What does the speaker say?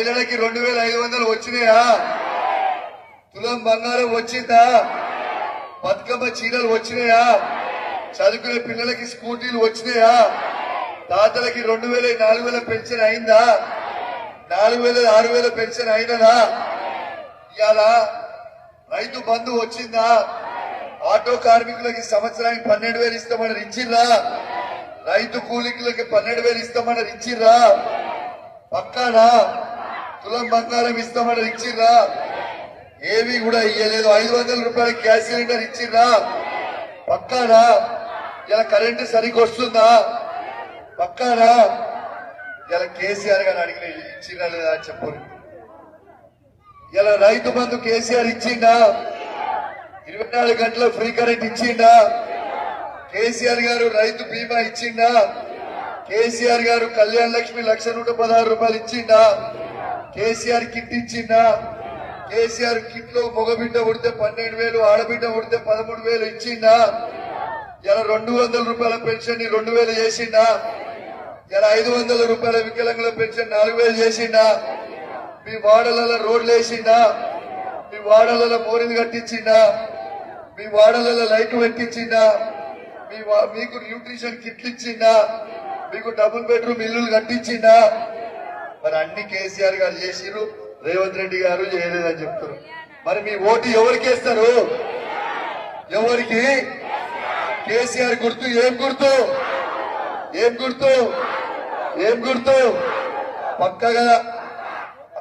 మహిళలకి 2500 వచ్చినాయా? తులం బంగారం వచ్చిందా? బతుకమ్మ చీరలు వచ్చినాయా? చదువుకునే పిల్లలకి స్కూటీలు వచ్చినాయా? తాతలకి 2000 4000 పెన్షన్ అయిందా? 4000 6000 పెన్షన్ అయినదా? ఇవాళ రైతు బంధు వచ్చిందా? ఆటో కార్మికులకి సంవత్సరానికి 12,000 ఇస్తామని ఇచ్చిర్రా? రైతు కూలికులకి 12,000 ఇస్తామని ఇచ్చిర్రా? పక్కానా? తులం బంగారం ఇస్తామని ఇచ్చిర్రా? ఏవి కూడా ఇయ్యలేదు. 500 రూపాయల గ్యాస్ సిలిండర్ ఇచ్చిర్రా? పక్కానా? ఇలా కరెంటు సరిగ్గా వస్తుందా? పక్కానా? ఇలా కేసీఆర్ గారు అడిగిన ఇచ్చినా లేదా చెప్పు. ఇలా రైతు బంధు కేసీఆర్ ఇచ్చిండా? 24 గంటల ఫ్రీ కరెంట్ ఇచ్చిండా? కేసీఆర్ గారు రైతు బీమా ఇచ్చిండా? కేసీఆర్ గారు కళ్యాణ లక్ష్మి 1,116 రూపాయలు ఇచ్చిండా? కేసీఆర్ కిట్ ఇచ్చిండా? కేసీఆర్ కిట్ లో మగబిడ్డ ఉడితే 12,000, ఆడబిడ్డ ఉడితే 13,000 ఇచ్చిండా? ఇలా 200 రూపాయల పెన్షన్ ని 2,000 చేసిండా? ఇలా 500 రూపాయల వికలాంగుల పెన్షన్ 4,000 చేసిండా? మీ వాడలలో రోడ్లు వేసిండా? మీ వాడలలో మోరీలు కట్టించిండా? మీ వాడలలో లైట్లు పెట్టించిండా? మీకు న్యూట్రిషన్ కిట్లు ఇచ్చిండా? మీకు డబుల్ బెడ్రూమ్ ఇల్లులు కట్టించిండా? మరి అన్ని కేసీఆర్ గారు చేసిరు, రేవంత్ రెడ్డి గారు చేయలేదని చెప్తారు. మరి మీ ఓటు ఎవరికి వేస్తారు? ఎవరికి? కేసీఆర్ గుర్తు ఏం గుర్తు? ఏం గుర్తు? ఏం గుర్తు? పక్కగా